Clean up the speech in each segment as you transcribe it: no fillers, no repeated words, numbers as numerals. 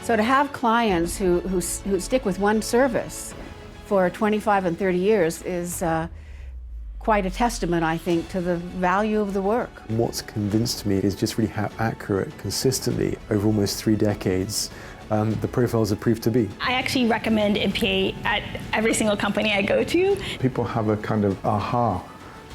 So to have clients who stick with one service for 25 and 30 years is quite a testament, I think, to the value of the work. What's convinced me is just really how accurate, consistently, over almost 3 decades, the profiles have proved to be. I actually recommend MPA at every single company I go to. People have a kind of aha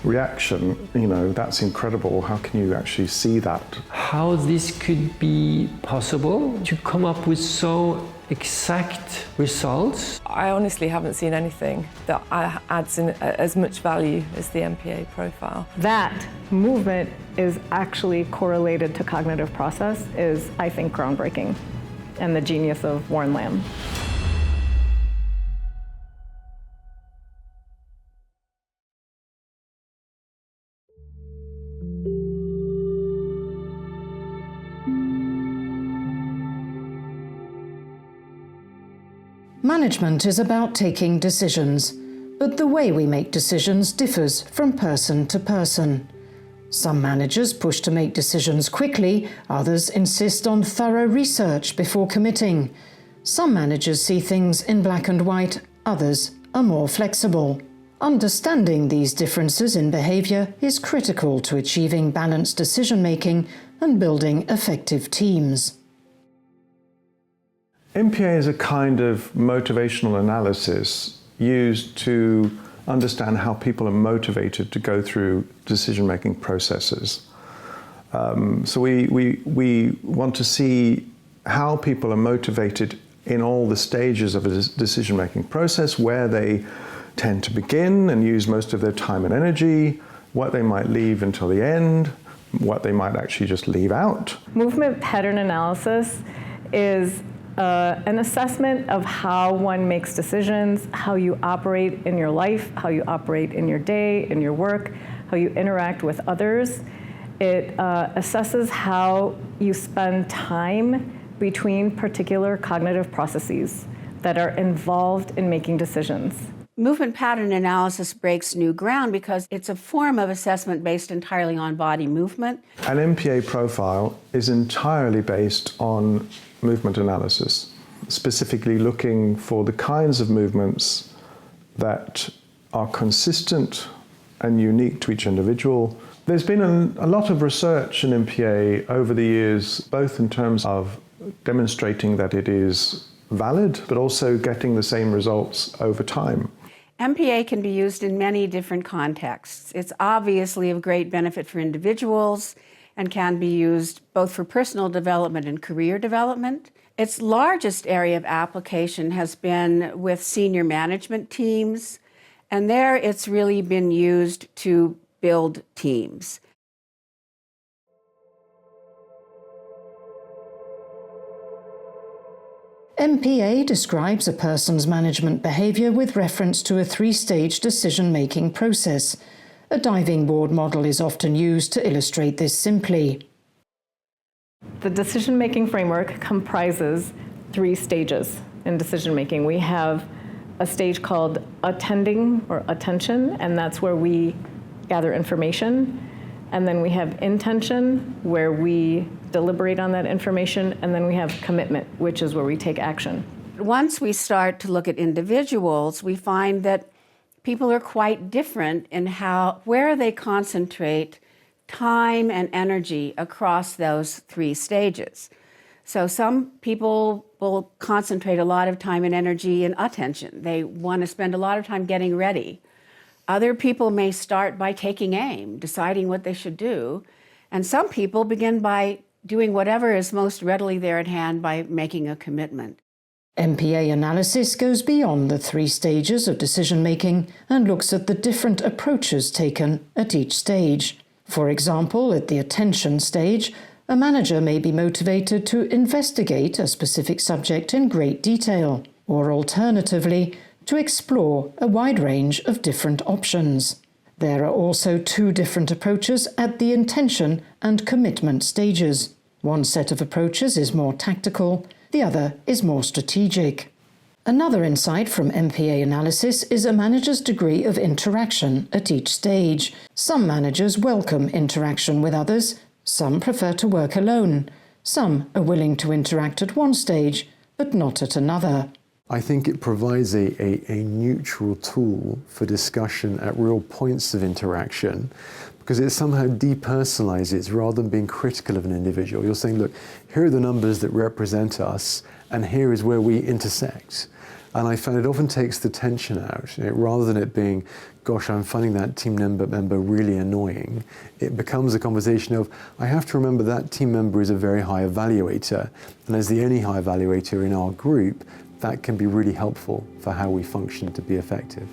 reaction, you know, that's incredible. How can you actually see that? How this could be possible to come up with so exact results? I honestly haven't seen anything that adds in as much value as the MPA profile. That movement is actually correlated to cognitive process is, I think, groundbreaking, and the genius of Warren Lamb. Management is about taking decisions, but the way we make decisions differs from person to person. Some managers push to make decisions quickly, others insist on thorough research before committing. Some managers see things in black and white, others are more flexible. Understanding these differences in behaviour is critical to achieving balanced decision-making and building effective teams. MPA is a kind of motivational analysis used to understand how people are motivated to go through decision-making processes. So we want to see how people are motivated in all the stages of a decision-making process, where they tend to begin and use most of their time and energy, what they might leave until the end, what they might actually just leave out. Movement pattern analysis is an assessment of how one makes decisions, how you operate in your life, how you operate in your day, in your work, how you interact with others. It assesses how you spend time between particular cognitive processes that are involved in making decisions. Movement pattern analysis breaks new ground because it's a form of assessment based entirely on body movement. An MPA profile is entirely based on movement analysis, specifically looking for the kinds of movements that are consistent and unique to each individual. There's been a lot of research in MPA over the years, both in terms of demonstrating that it is valid, but also getting the same results over time. MPA can be used in many different contexts. It's obviously of great benefit for individuals and can be used both for personal development and career development. Its largest area of application has been with senior management teams, and there it's really been used to build teams. MPA describes a person's management behaviour with reference to a 3-stage decision-making process. A diving board model is often used to illustrate this simply. The decision-making framework comprises 3 stages in decision-making. We have a stage called attending or attention, and that's where we gather information. And then we have intention, where we deliberate on that information, and then we have commitment, which is where we take action. Once we start to look at individuals, we find that people are quite different in where they concentrate time and energy across those 3 stages. So some people will concentrate a lot of time and energy in attention. They want to spend a lot of time getting ready. Other people may start by taking aim, deciding what they should do. And some people begin by doing whatever is most readily there at hand by making a commitment. MPA analysis goes beyond the 3 stages of decision-making and looks at the different approaches taken at each stage. For example, at the attention stage, a manager may be motivated to investigate a specific subject in great detail, or alternatively, to explore a wide range of different options. There are also 2 different approaches at the intention and commitment stages. One set of approaches is more tactical, the other is more strategic. Another insight from MPA analysis is a manager's degree of interaction at each stage. Some managers welcome interaction with others, some prefer to work alone, some are willing to interact at one stage, but not at another. I think it provides a neutral tool for discussion at real points of interaction, because it somehow depersonalizes rather than being critical of an individual. You're saying, look, here are the numbers that represent us, and here is where we intersect. And I find it often takes the tension out. Rather than it being, gosh, I'm finding that team member really annoying, it becomes a conversation of, I have to remember that team member is a very high evaluator, and as the only high evaluator in our group, that can be really helpful for how we function to be effective.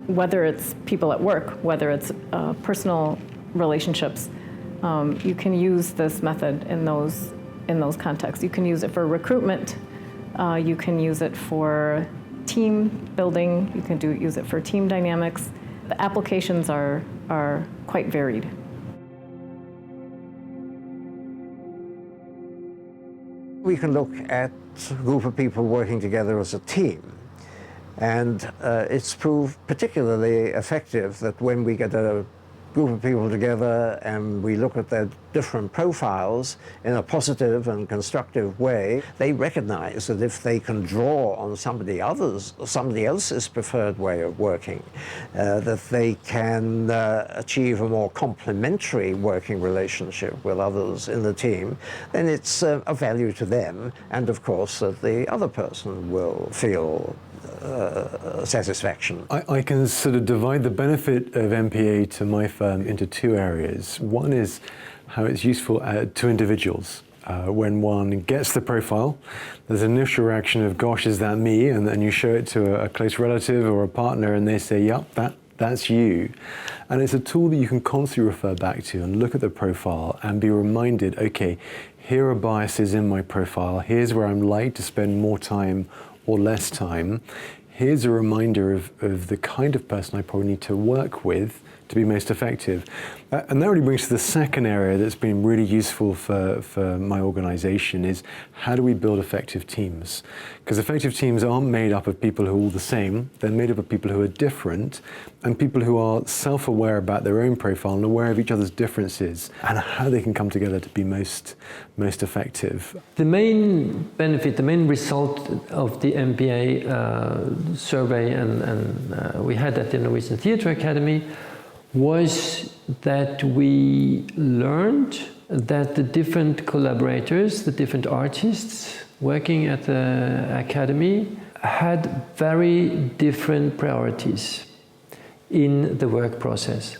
Whether it's people at work, whether it's personal relationships, you can use this method in those contexts. You can use it for recruitment. You can use it for team building. You can use it for team dynamics. The applications are quite varied. We can look at a group of people working together as a team. And it's proved particularly effective that when we get a group of people together and we look at their different profiles in a positive and constructive way, they recognize that if they can draw on somebody else's preferred way of working, that they can achieve a more complementary working relationship with others in the team, then it's of value to them, and of course that the other person will feel satisfaction. I can sort of divide the benefit of MPA to my firm into two areas. One is how it's useful to individuals. When one gets the profile, there's an initial reaction of, gosh, is that me? And then you show it to a close relative or a partner and they say, yep, that's you. And it's a tool that you can constantly refer back to and look at the profile and be reminded, okay, here are biases in my profile. Here's where I'm likely to spend more time or less time. Here's a reminder of the kind of person I probably need to work with to be most effective. And that really brings to the second area that's been really useful for my organization is how do we build effective teams? Because effective teams aren't made up of people who are all the same. They're made up of people who are different and people who are self-aware about their own profile and aware of each other's differences and how they can come together to be most effective. The main benefit, the main result of the MPA survey, and we had at the Norwegian Theatre Academy, was that we learned that the different collaborators, the different artists working at the academy had very different priorities in the work process.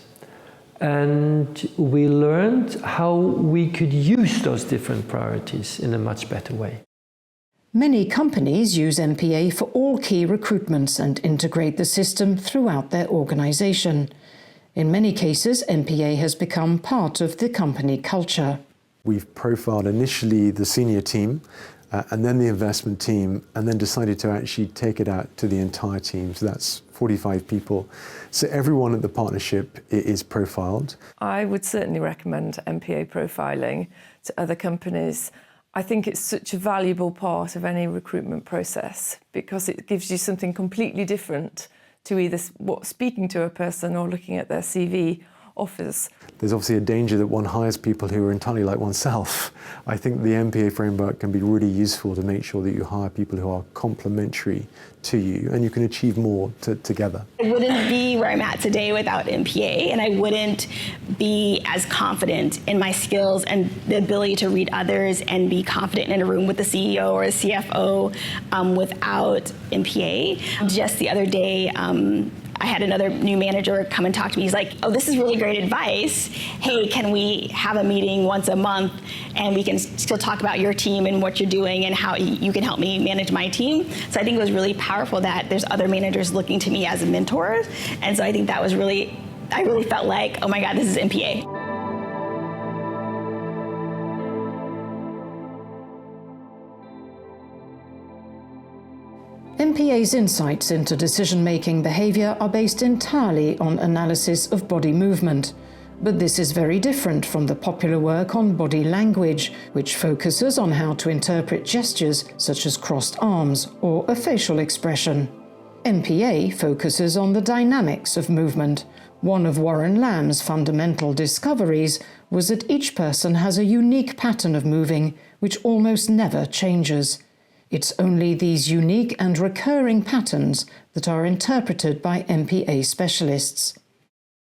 And we learned how we could use those different priorities in a much better way. Many companies use MPA for all key recruitments and integrate the system throughout their organization. In many cases, MPA has become part of the company culture. We've profiled initially the senior team and then the investment team, and then decided to actually take it out to the entire team. So that's 45 people. So everyone at the partnership is profiled. I would certainly recommend MPA profiling to other companies. I think it's such a valuable part of any recruitment process because it gives you something completely different to either what speaking to a person or looking at their CV offers. There's obviously a danger that one hires people who are entirely like oneself. I think the MPA framework can be really useful to make sure that you hire people who are complementary to you and you can achieve more together. I wouldn't be where I'm at today without MPA, and I wouldn't be as confident in my skills and the ability to read others and be confident in a room with the CEO or a CFO without MPA. Just the other day, I had another new manager come and talk to me. He's like, oh, this is really great advice. Hey, can we have a meeting once a month and we can still talk about your team and what you're doing and how you can help me manage my team? So I think it was really powerful that there's other managers looking to me as a mentor. And so I think that was I really felt like, oh my God, this is MPA. MPA's insights into decision-making behaviour are based entirely on analysis of body movement. But this is very different from the popular work on body language, which focuses on how to interpret gestures such as crossed arms or a facial expression. MPA focuses on the dynamics of movement, One of Warren Lamb's fundamental discoveries was that each person has a unique pattern of moving which almost never changes. It's only these unique and recurring patterns that are interpreted by MPA specialists.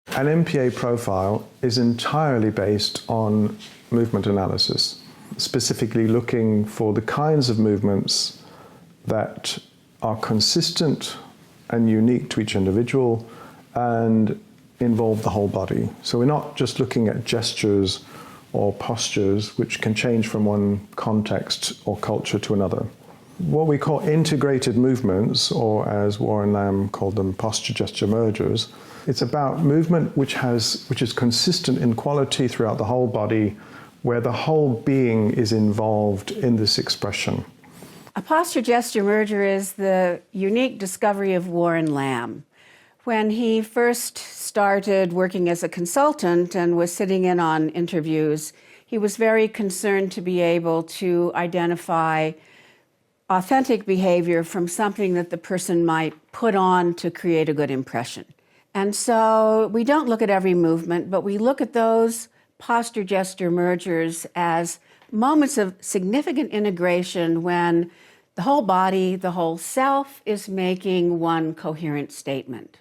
An MPA profile is entirely based on movement analysis, specifically looking for the kinds of movements that are consistent and unique to each individual and involve the whole body. So we're not just looking at gestures or postures which can change from one context or culture to another. What we call integrated movements, or as Warren Lamb called them, posture-gesture mergers, it's about movement which is consistent in quality throughout the whole body, where the whole being is involved in this expression. A posture-gesture merger is the unique discovery of Warren Lamb. When he first started working as a consultant and was sitting in on interviews, he was very concerned to be able to identify authentic behavior from something that the person might put on to create a good impression. And so we don't look at every movement, but we look at those posture-gesture mergers as moments of significant integration when the whole body, the whole self, is making one coherent statement.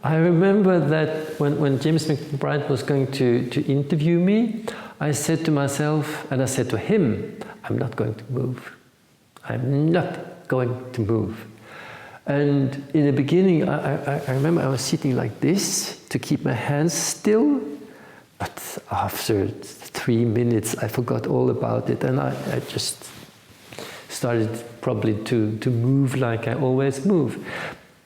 I remember that when James McBride was going to interview me, I said to myself, and I said to him, I'm not going to move. I'm not going to move. And in the beginning, I remember I was sitting like this to keep my hands still, but after 3 minutes, I forgot all about it, and I just started probably to move like I always move.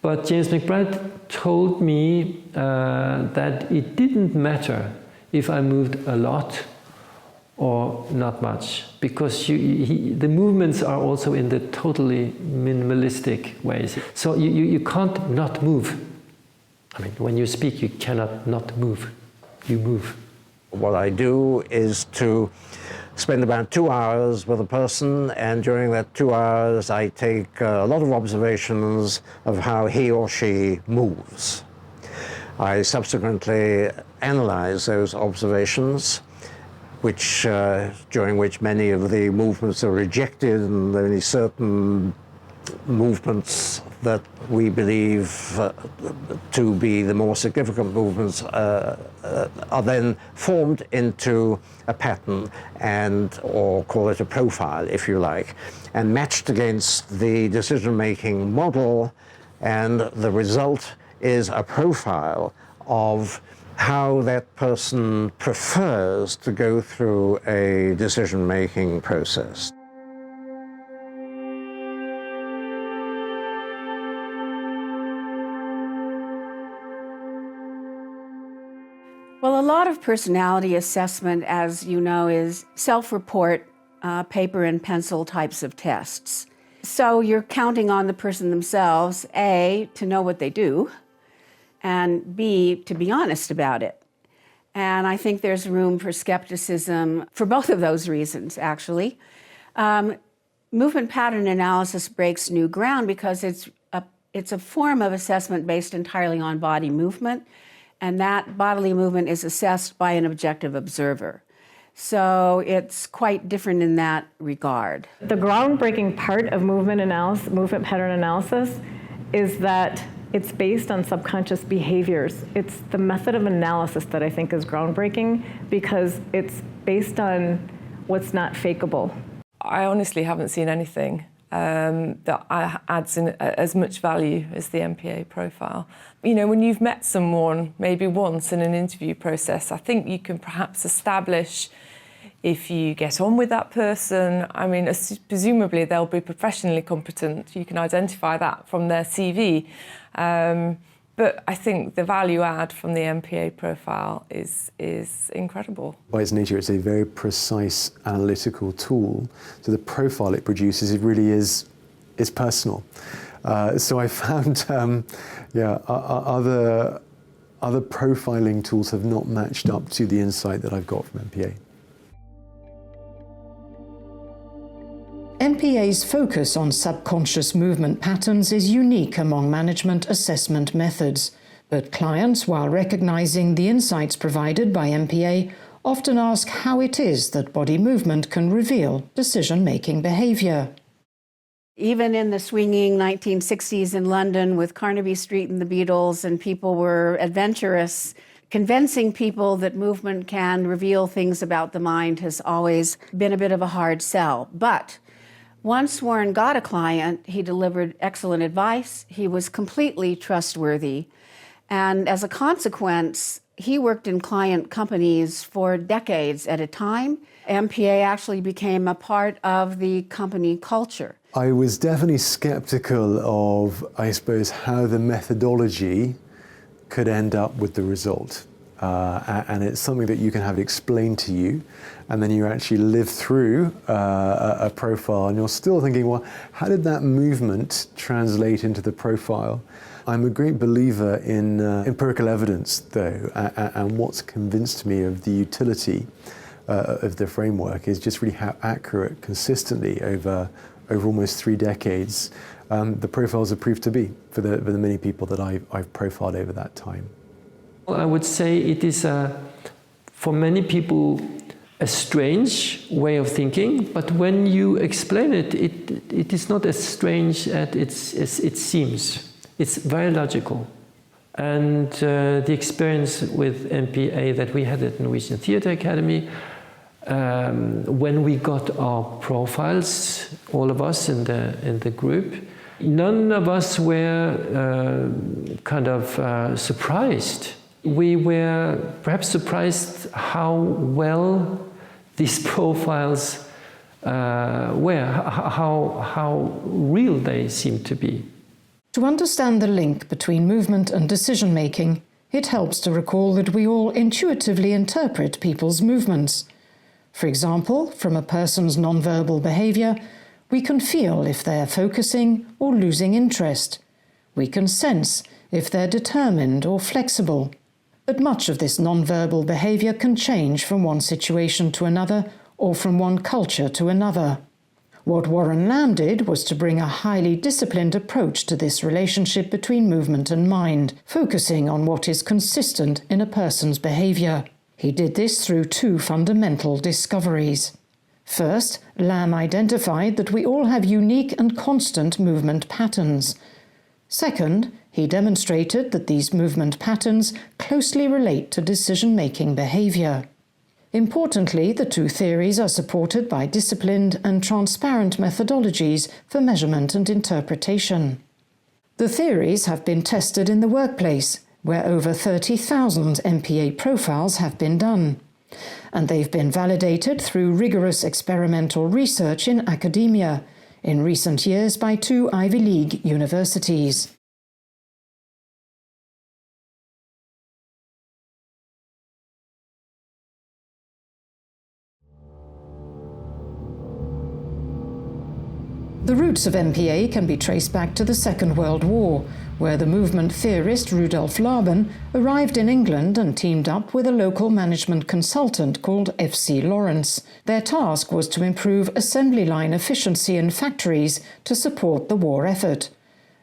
But James McBride told me that it didn't matter if I moved a lot or not much, because the movements are also in the totally minimalistic ways. So you can't not move. I mean, when you speak, you cannot not move. You move. What I do is to spend about 2 hours with a person, and during that 2 hours I take a lot of observations of how he or she moves. I subsequently analyze those observations, during which many of the movements are rejected, and only certain movements that we believe to be the more significant movements are then formed into a pattern, or call it a profile, if you like, and matched against the decision-making model, and the result is a profile of how that person prefers to go through a decision-making process. Well, a lot of personality assessment, as you know, is self-report, paper and pencil types of tests. So you're counting on the person themselves, A, to know what they do, and B, to be honest about it. And I think there's room for skepticism for both of those reasons, actually. Movement pattern analysis breaks new ground because it's a form of assessment based entirely on body movement, and that bodily movement is assessed by an objective observer. So it's quite different in that regard. The groundbreaking part of movement pattern analysis, is that it's based on subconscious behaviors. It's the method of analysis that I think is groundbreaking, because it's based on what's not fakeable. I honestly haven't seen anything that adds in as much value as the MPA profile. You know, when you've met someone maybe once in an interview process, I think you can perhaps establish if you get on with that person. I mean, presumably they'll be professionally competent. You can identify that from their CV. But I think the value add from the MPA profile is incredible. By its nature, it's a very precise analytical tool. So the profile it produces, it really is personal. So I found, other profiling tools have not matched up to the insight that I've got from MPA. MPA's focus on subconscious movement patterns is unique among management assessment methods, But clients, while recognizing the insights provided by MPA, often ask how it is that body movement can reveal decision-making behavior. Even in the swinging 1960s in London with Carnaby Street and the Beatles, and people were adventurous, convincing people that movement can reveal things about the mind has always been a bit of a hard sell. But once Warren got a client, he delivered excellent advice. He was completely trustworthy. And as a consequence, he worked in client companies for decades at a time. MPA actually became a part of the company culture. I was definitely skeptical of, I suppose, how the methodology could end up with the result. And it's something that you can have explained to you, and then you actually live through a profile, and you're still thinking, well, how did that movement translate into the profile? I'm a great believer in empirical evidence, though, and what's convinced me of the utility of the framework is just really how accurate, consistently over almost 3 decades, the profiles have proved to be for the many people that I've profiled over that time. Well, I would say it is, for many people, a strange way of thinking, but when you explain it, it is not as strange as it seems. It's very logical. And the experience with MPA that we had at the Norwegian Theatre Academy, when we got our profiles, all of us in the group, none of us were surprised. We were perhaps surprised how well these profiles were, how real they seemed to be. To understand the link between movement and decision-making, it helps to recall that we all intuitively interpret people's movements. For example, from a person's nonverbal behavior, we can feel if they're focusing or losing interest. We can sense if they're determined or flexible. But much of this nonverbal behavior can change from one situation to another or from one culture to another. What Warren Lamb did was to bring a highly disciplined approach to this relationship between movement and mind, focusing on what is consistent in a person's behavior. He did this through 2 fundamental discoveries. First, Lamb identified that we all have unique and constant movement patterns. Second, he demonstrated that these movement patterns closely relate to decision-making behavior. Importantly, the 2 theories are supported by disciplined and transparent methodologies for measurement and interpretation. The theories have been tested in the workplace, where over 30,000 MPA profiles have been done, and they've been validated through rigorous experimental research in academia, in recent years by 2 Ivy League universities. The roots of MPA can be traced back to the Second World War, where the movement theorist Rudolf Laban arrived in England and teamed up with a local management consultant called F.C. Lawrence. Their task was to improve assembly line efficiency in factories to support the war effort.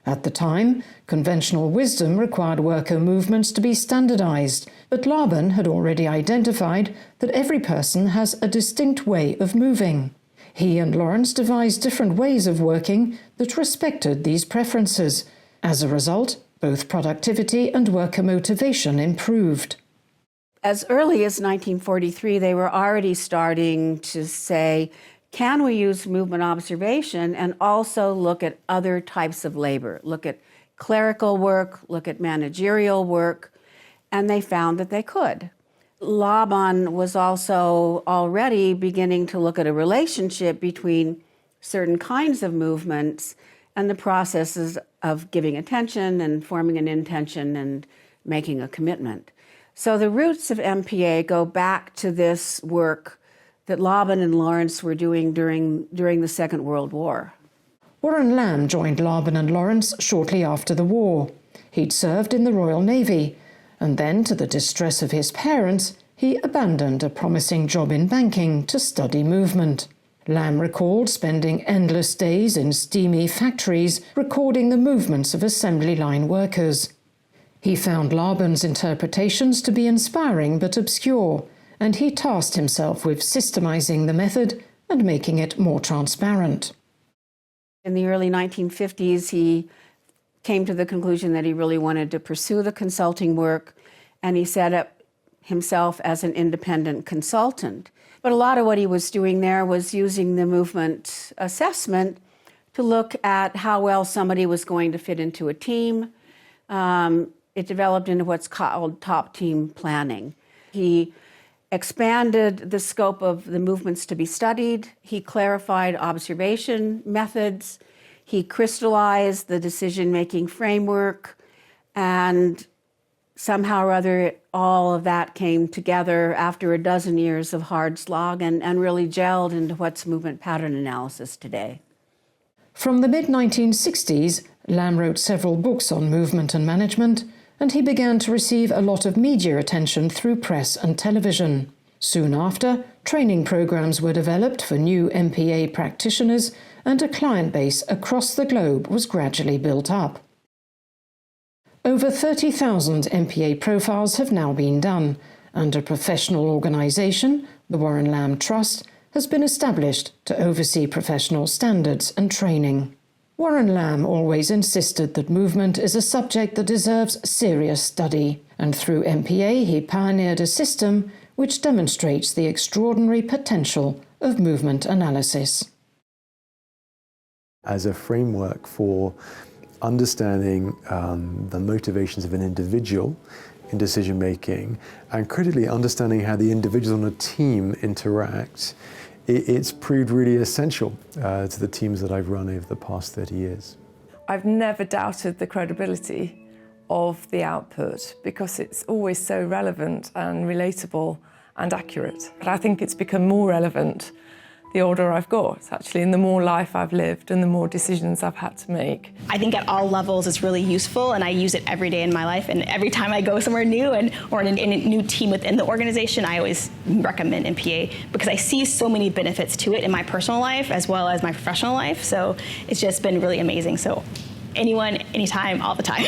At the time, conventional wisdom required worker movements to be standardized, but Laban had already identified that every person has a distinct way of moving. He and Lawrence devised different ways of working that respected these preferences. As a result, both productivity and worker motivation improved. As early as 1943, they were already starting to say, can we use movement observation and also look at other types of labor, look at clerical work, look at managerial work, and they found that they could. Laban was also already beginning to look at a relationship between certain kinds of movements and the processes of giving attention and forming an intention and making a commitment. So the roots of MPA go back to this work that Laban and Lawrence were doing during the Second World War. Warren Lamb joined Laban and Lawrence shortly after the war. He'd served in the Royal Navy, and then, to the distress of his parents, he abandoned a promising job in banking to study movement. Lamb recalled spending endless days in steamy factories recording the movements of assembly line workers. He found Laban's interpretations to be inspiring but obscure, and he tasked himself with systemizing the method and making it more transparent. In the early 1950s, he came to the conclusion that he really wanted to pursue the consulting work, and he set up himself as an independent consultant. But a lot of what he was doing there was using the movement assessment to look at how well somebody was going to fit into a team. It developed into what's called top team planning. He expanded the scope of the movements to be studied. He clarified observation methods. He crystallized the decision-making framework, and somehow or other, all of that came together after a dozen years of hard slog and really gelled into what's movement pattern analysis today. From the mid-1960s, Lamb wrote several books on movement and management, and he began to receive a lot of media attention through press and television. Soon after, training programs were developed for new MPA practitioners, and a client base across the globe was gradually built up. Over 30,000 MPA profiles have now been done, and a professional organisation, the Warren Lamb Trust, has been established to oversee professional standards and training. Warren Lamb always insisted that movement is a subject that deserves serious study, and through MPA he pioneered a system which demonstrates the extraordinary potential of movement analysis. As a framework for understanding the motivations of an individual in decision making, and critically understanding how the individuals on a team interact, it's proved really essential to the teams that I've run over the past 30 years. I've never doubted the credibility of the output because it's always so relevant and relatable and accurate. But I think it's become more relevant the older I've got, actually, and the more life I've lived and the more decisions I've had to make. I think at all levels it's really useful, and I use it every day in my life. And every time I go somewhere new or in a new team within the organization, I always recommend MPA because I see so many benefits to it in my personal life as well as my professional life. So it's just been really amazing. So anyone, anytime, all the time.